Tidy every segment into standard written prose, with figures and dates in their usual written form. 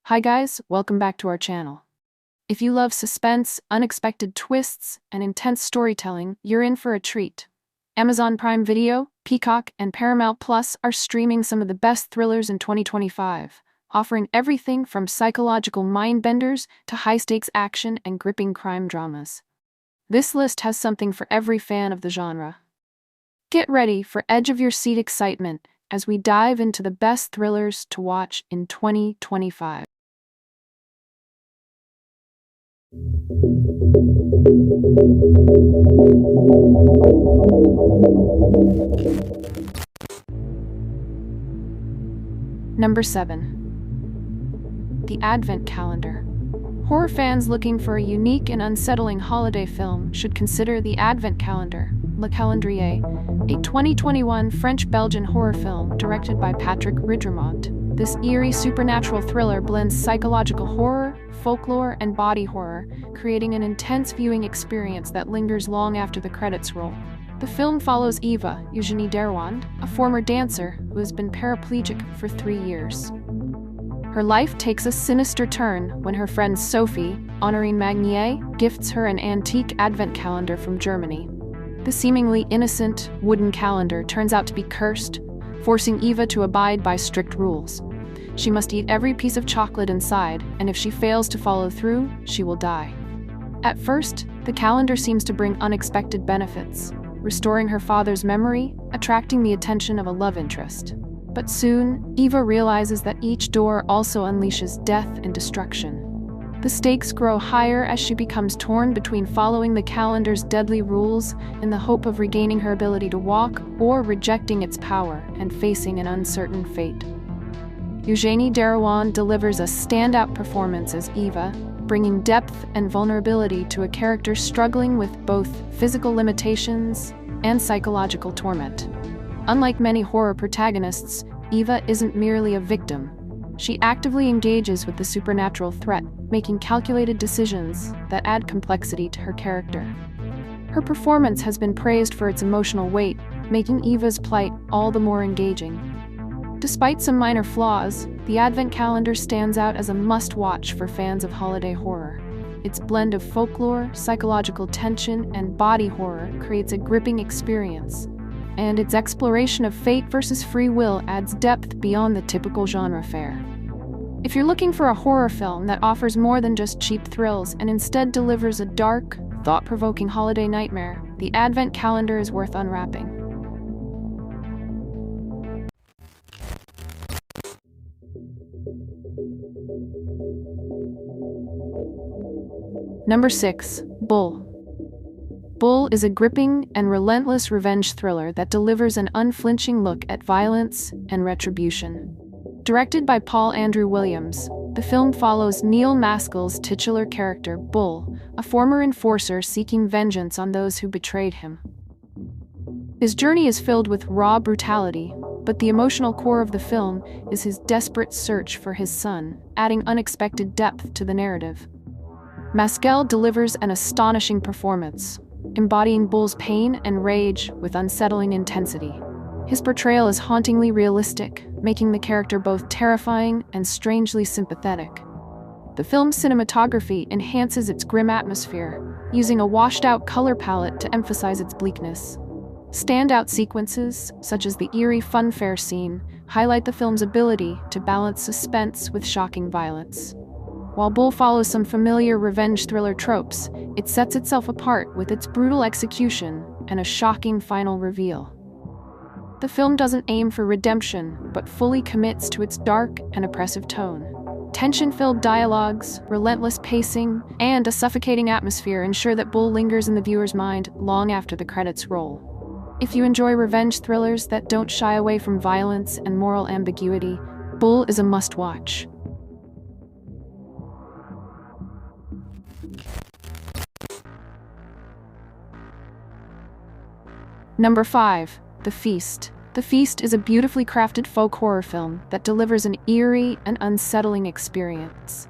Hi guys, welcome back to our channel. If you love suspense, unexpected twists, and intense storytelling, you're in for a treat. Amazon Prime Video, Peacock, and Paramount Plus are streaming some of the best thrillers in 2025, offering everything from psychological mind-benders to high-stakes action and gripping crime dramas. This list has something for every fan of the genre. Get ready for edge-of-your-seat excitement as we dive into the best thrillers to watch in 2025. Number 7. The Advent Calendar. Horror fans looking for a unique and unsettling holiday film should consider The Advent Calendar, Le Calendrier, a 2021 French-Belgian horror film directed by Patrick Ridremont. This eerie supernatural thriller blends psychological horror, folklore, and body horror, creating an intense viewing experience that lingers long after the credits roll. The film follows Eva, Eugenie Derwand, a former dancer who has been paraplegic for 3 years. Her life takes a sinister turn when her friend Sophie, Honorine Magnier, gifts her an antique advent calendar from Germany. The seemingly innocent, wooden calendar turns out to be cursed, forcing Eva to abide by strict rules. She must eat every piece of chocolate inside, and if she fails to follow through, she will die. At first, the calendar seems to bring unexpected benefits, restoring her father's memory, attracting the attention of a love interest. But soon, Eva realizes that each door also unleashes death and destruction. The stakes grow higher as she becomes torn between following the calendar's deadly rules in the hope of regaining her ability to walk or rejecting its power and facing an uncertain fate. Eugenie Derwand delivers a standout performance as Eva, bringing depth and vulnerability to a character struggling with both physical limitations and psychological torment. Unlike many horror protagonists, Eva isn't merely a victim. She actively engages with the supernatural threat, making calculated decisions that add complexity to her character. Her performance has been praised for its emotional weight, making Eva's plight all the more engaging. Despite some minor flaws, the Advent Calendar stands out as a must-watch for fans of holiday horror. Its blend of folklore, psychological tension, and body horror creates a gripping experience, and its exploration of fate versus free will adds depth beyond the typical genre fare. If you're looking for a horror film that offers more than just cheap thrills and instead delivers a dark, thought-provoking holiday nightmare, the Advent Calendar is worth unwrapping. Number 6. Bull. Bull is a gripping and relentless revenge thriller that delivers an unflinching look at violence and retribution. Directed by Paul Andrew Williams, the film follows Neil Maskell's titular character, Bull, a former enforcer seeking vengeance on those who betrayed him. His journey is filled with raw brutality, but the emotional core of the film is his desperate search for his son, adding unexpected depth to the narrative. Maskell delivers an astonishing performance, embodying Bull's pain and rage with unsettling intensity. His portrayal is hauntingly realistic, making the character both terrifying and strangely sympathetic. The film's cinematography enhances its grim atmosphere, using a washed-out color palette to emphasize its bleakness. Standout sequences, such as the eerie funfair scene, highlight the film's ability to balance suspense with shocking violence. While Bull follows some familiar revenge thriller tropes, it sets itself apart with its brutal execution and a shocking final reveal. The film doesn't aim for redemption, but fully commits to its dark and oppressive tone. Tension-filled dialogues, relentless pacing, and a suffocating atmosphere ensure that Bull lingers in the viewer's mind long after the credits roll. If you enjoy revenge thrillers that don't shy away from violence and moral ambiguity, Bull is a must-watch. Number 5. The Feast. The Feast is a beautifully crafted folk horror film that delivers an eerie and unsettling experience.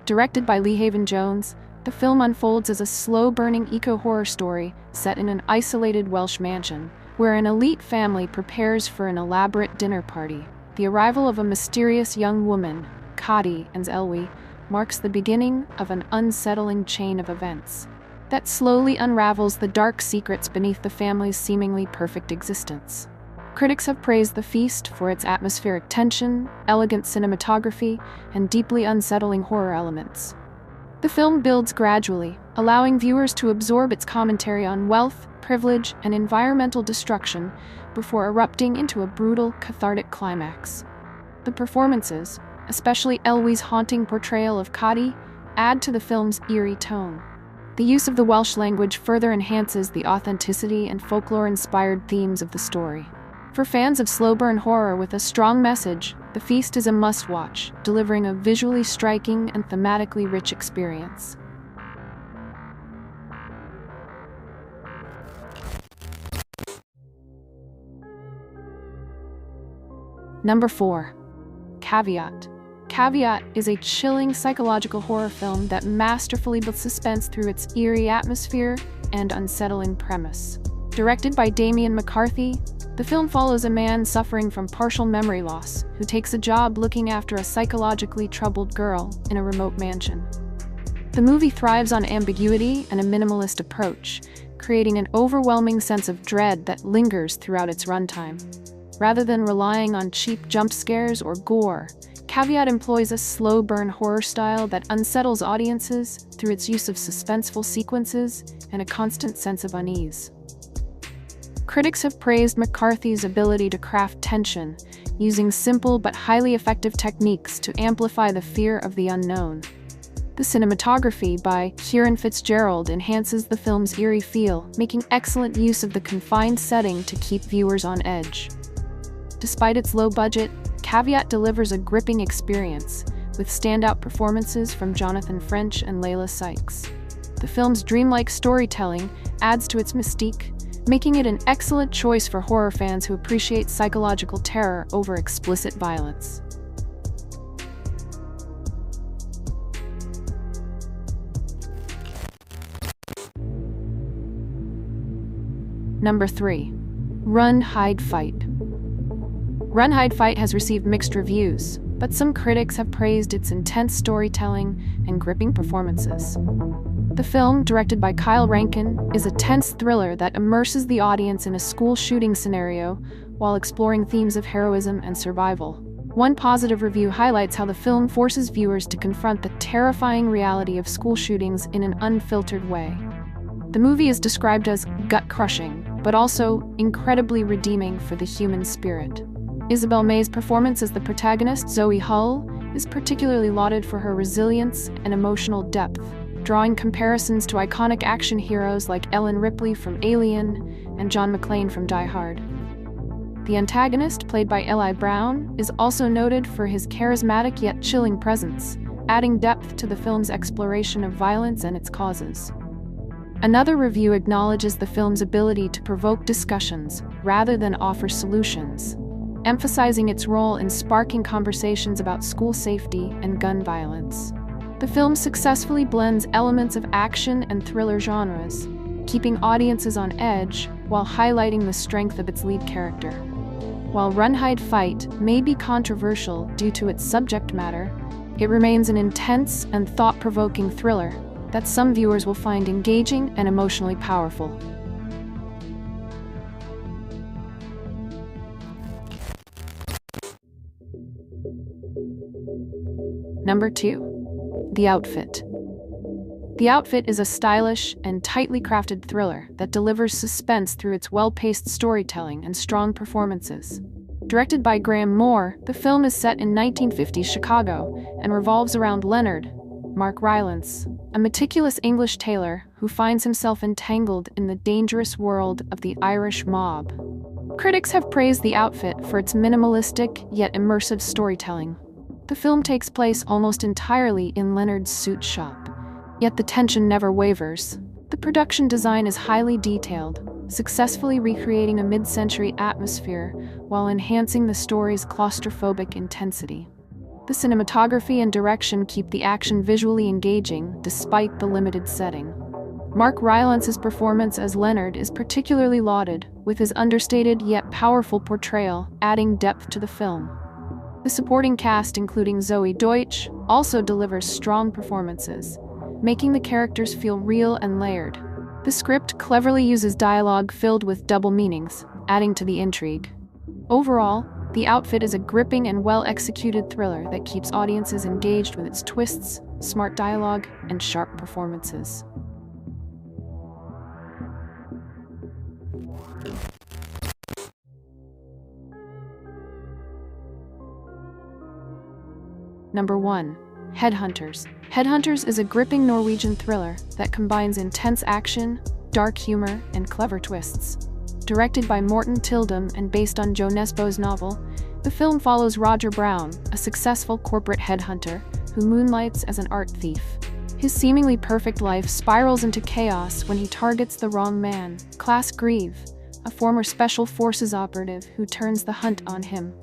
Directed by Lee Haven-Jones, the film unfolds as a slow-burning eco-horror story set in an isolated Welsh mansion, where an elite family prepares for an elaborate dinner party. The arrival of a mysterious young woman, Cady and Elwie marks the beginning of an unsettling chain of events that slowly unravels the dark secrets beneath the family's seemingly perfect existence. Critics have praised the feast for its atmospheric tension, elegant cinematography, and deeply unsettling horror elements. The film builds gradually, allowing viewers to absorb its commentary on wealth, privilege, and environmental destruction before erupting into a brutal, cathartic climax. The performances, especially Elwie's haunting portrayal of Cady, add to the film's eerie tone. The use of the Welsh language further enhances the authenticity and folklore-inspired themes of the story. For fans of slow-burn horror with a strong message, The Feast is a must-watch, delivering a visually striking and thematically rich experience. Number 4. Caveat. Caveat is a chilling psychological horror film that masterfully builds suspense through its eerie atmosphere and unsettling premise. Directed by Damien McCarthy, the film follows a man suffering from partial memory loss who takes a job looking after a psychologically troubled girl in a remote mansion. The movie thrives on ambiguity and a minimalist approach, creating an overwhelming sense of dread that lingers throughout its runtime. Rather than relying on cheap jump scares or gore, Caveat employs a slow-burn horror style that unsettles audiences through its use of suspenseful sequences and a constant sense of unease. Critics have praised McCarthy's ability to craft tension, using simple but highly effective techniques to amplify the fear of the unknown. The cinematography by Kieran Fitzgerald enhances the film's eerie feel, making excellent use of the confined setting to keep viewers on edge. Despite its low budget, Caveat delivers a gripping experience, with standout performances from Jonathan French and Layla Sykes. The film's dreamlike storytelling adds to its mystique, making it an excellent choice for horror fans who appreciate psychological terror over explicit violence. Number 3. Run, Hide, Fight. Run, Hide, Fight has received mixed reviews, but some critics have praised its intense storytelling and gripping performances. The film, directed by Kyle Rankin, is a tense thriller that immerses the audience in a school shooting scenario while exploring themes of heroism and survival. One positive review highlights how the film forces viewers to confront the terrifying reality of school shootings in an unfiltered way. The movie is described as gut-crushing, but also incredibly redeeming for the human spirit. Isabel May's performance as the protagonist, Zoe Hull, is particularly lauded for her resilience and emotional depth, drawing comparisons to iconic action heroes like Ellen Ripley from Alien and John McClane from Die Hard. The antagonist, played by Eli Brown, is also noted for his charismatic yet chilling presence, adding depth to the film's exploration of violence and its causes. Another review acknowledges the film's ability to provoke discussions rather than offer solutions, emphasizing its role in sparking conversations about school safety and gun violence. The film successfully blends elements of action and thriller genres, keeping audiences on edge while highlighting the strength of its lead character. While Run, Hide, Fight may be controversial due to its subject matter, it remains an intense and thought-provoking thriller that some viewers will find engaging and emotionally powerful. Number 2. The Outfit. The Outfit is a stylish and tightly crafted thriller that delivers suspense through its well-paced storytelling and strong performances. Directed by Graham Moore, the film is set in 1950s Chicago and revolves around Leonard, Mark Rylance, a meticulous English tailor who finds himself entangled in the dangerous world of the Irish mob. Critics have praised The Outfit for its minimalistic yet immersive storytelling. The film takes place almost entirely in Leonard's suit shop, yet the tension never wavers. The production design is highly detailed, successfully recreating a mid-century atmosphere while enhancing the story's claustrophobic intensity. The cinematography and direction keep the action visually engaging despite the limited setting. Mark Rylance's performance as Leonard is particularly lauded, with his understated yet powerful portrayal adding depth to the film. The supporting cast, including Zoe Deutsch, also delivers strong performances, making the characters feel real and layered. The script cleverly uses dialogue filled with double meanings, adding to the intrigue. Overall, The Outfit is a gripping and well-executed thriller that keeps audiences engaged with its twists, smart dialogue, and sharp performances. Number 1. Headhunters. Headhunters is a gripping Norwegian thriller that combines intense action, dark humor, and clever twists. Directed by Morten Tildum and based on Jo Nesbø's novel, the film follows Roger Brown, a successful corporate headhunter who moonlights as an art thief. His seemingly perfect life spirals into chaos when he targets the wrong man, Claes Grieve, a former Special Forces operative who turns the hunt on him.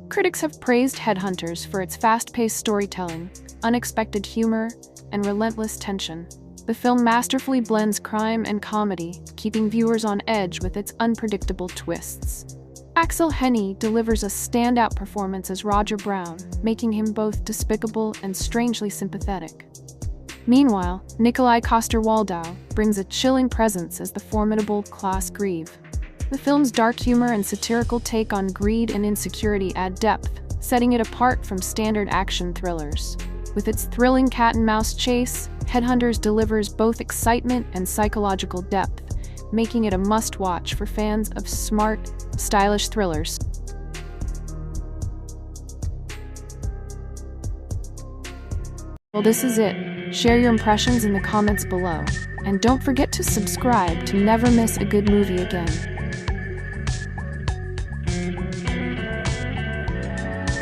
Critics have praised Headhunters for its fast-paced storytelling, unexpected humor, and relentless tension. The film masterfully blends crime and comedy, keeping viewers on edge with its unpredictable twists. Axel Hennie delivers a standout performance as Roger Brown, making him both despicable and strangely sympathetic. Meanwhile, Nikolai Coster-Waldau brings a chilling presence as the formidable Claes Grieve. The film's dark humor and satirical take on greed and insecurity add depth, setting it apart from standard action thrillers. With its thrilling cat-and-mouse chase, Headhunters delivers both excitement and psychological depth, making it a must-watch for fans of smart, stylish thrillers. Well, this is it. Share your impressions in the comments below. And don't forget to subscribe to never miss a good movie again.